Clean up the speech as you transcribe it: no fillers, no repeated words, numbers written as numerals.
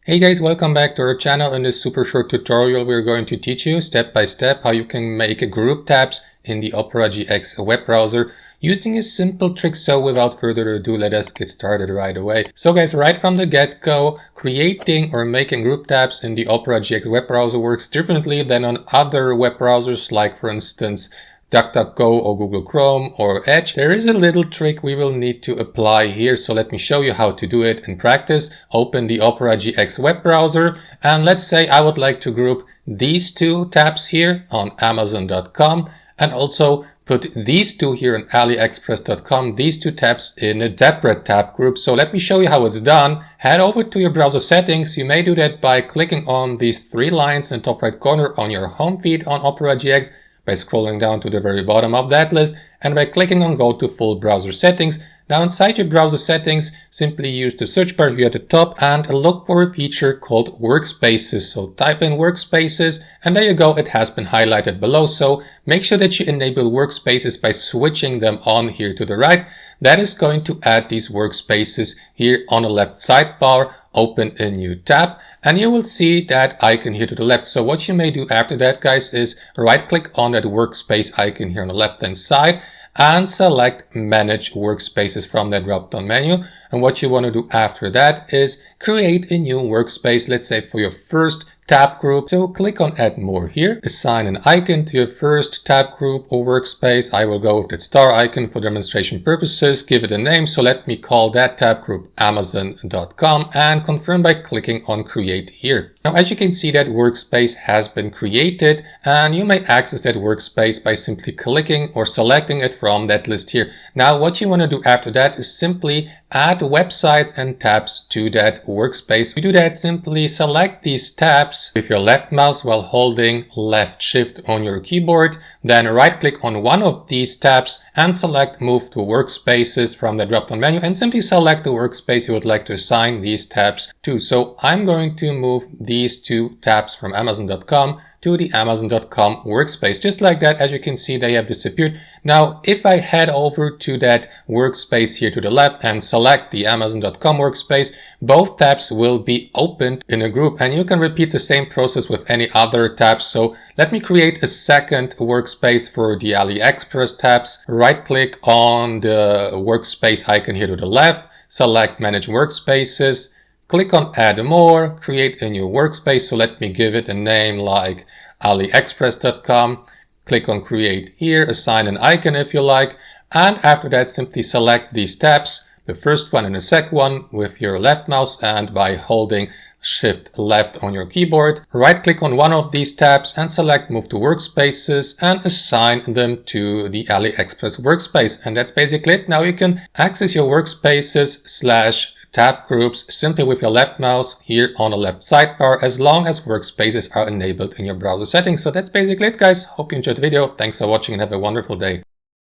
Hey guys, welcome back to our channel. In this super short tutorial, we're going to teach you step by step how you can make group tabs in the Opera GX web browser using a simple trick. So without further ado, let us get started right away. So guys, right from the get-go, creating or making group tabs in the Opera GX web browser works differently than on other web browsers, like for instance, DuckDuckGo or Google Chrome or Edge. There is a little trick we will need to apply here, so let me show you how to do it in practice. Open the Opera GX web browser and let's say I would like to group these two tabs here on Amazon.com and also put these two here on AliExpress.com, these two tabs in a separate tab group. So let me show you how it's done. Head over to your browser settings. You may do that by clicking on these three lines in the top right corner on your home feed on Opera GX, by scrolling down to the very bottom of that list, and by clicking on Go to Full Browser Settings. Now inside your browser settings, simply use the search bar here at the top and look for a feature called Workspaces. So type in Workspaces and there you go, it has been highlighted below. So make sure that you enable Workspaces by switching them on here to the right. That is going to add these workspaces here on the left sidebar. Open a new tab and you will see that icon here to the left. So what you may do after that, guys, is right click on that workspace icon here on the left hand side and select Manage Workspaces from that drop down menu. And what you want to do after that is create a new workspace, let's say for your first tab group. So click on Add More here, assign an icon to your first tab group or workspace. I will go with that star icon for demonstration purposes, give it a name. So let me call that tab group Amazon.com and confirm by clicking on Create here. Now, as you can see, that workspace has been created and you may access that workspace by simply clicking or selecting it from that list here. Now, what you want to do after that is simply add websites and tabs to that workspace. You do that, simply select these tabs with your left mouse while holding left shift on your keyboard. Then right click on one of these tabs and select Move to Workspaces from the drop down menu and simply select the workspace you would like to assign these tabs to. So I'm going to move these two tabs from Amazon.com to the Amazon.com workspace. Just like that, as you can see, they have disappeared. Now, if I head over to that workspace here to the left and select the Amazon.com workspace, both tabs will be opened in a group and you can repeat the same process with any other tabs. So let me create a second workspace for the AliExpress tabs. Right click on the workspace icon here to the left, select Manage Workspaces, click on Add More, create a new workspace. So let me give it a name like AliExpress.com. Click on Create here, assign an icon if you like. And after that, simply select these tabs, the first one and the second one with your left mouse and by holding Shift left on your keyboard. Right click on one of these tabs and select Move to Workspaces and assign them to the AliExpress workspace. And that's basically it. Now you can access your workspaces / tab groups simply with your left mouse here on the left sidebar, as long as workspaces are enabled in your browser settings. So that's basically it, guys. Hope you enjoyed the video. Thanks for watching and have a wonderful day.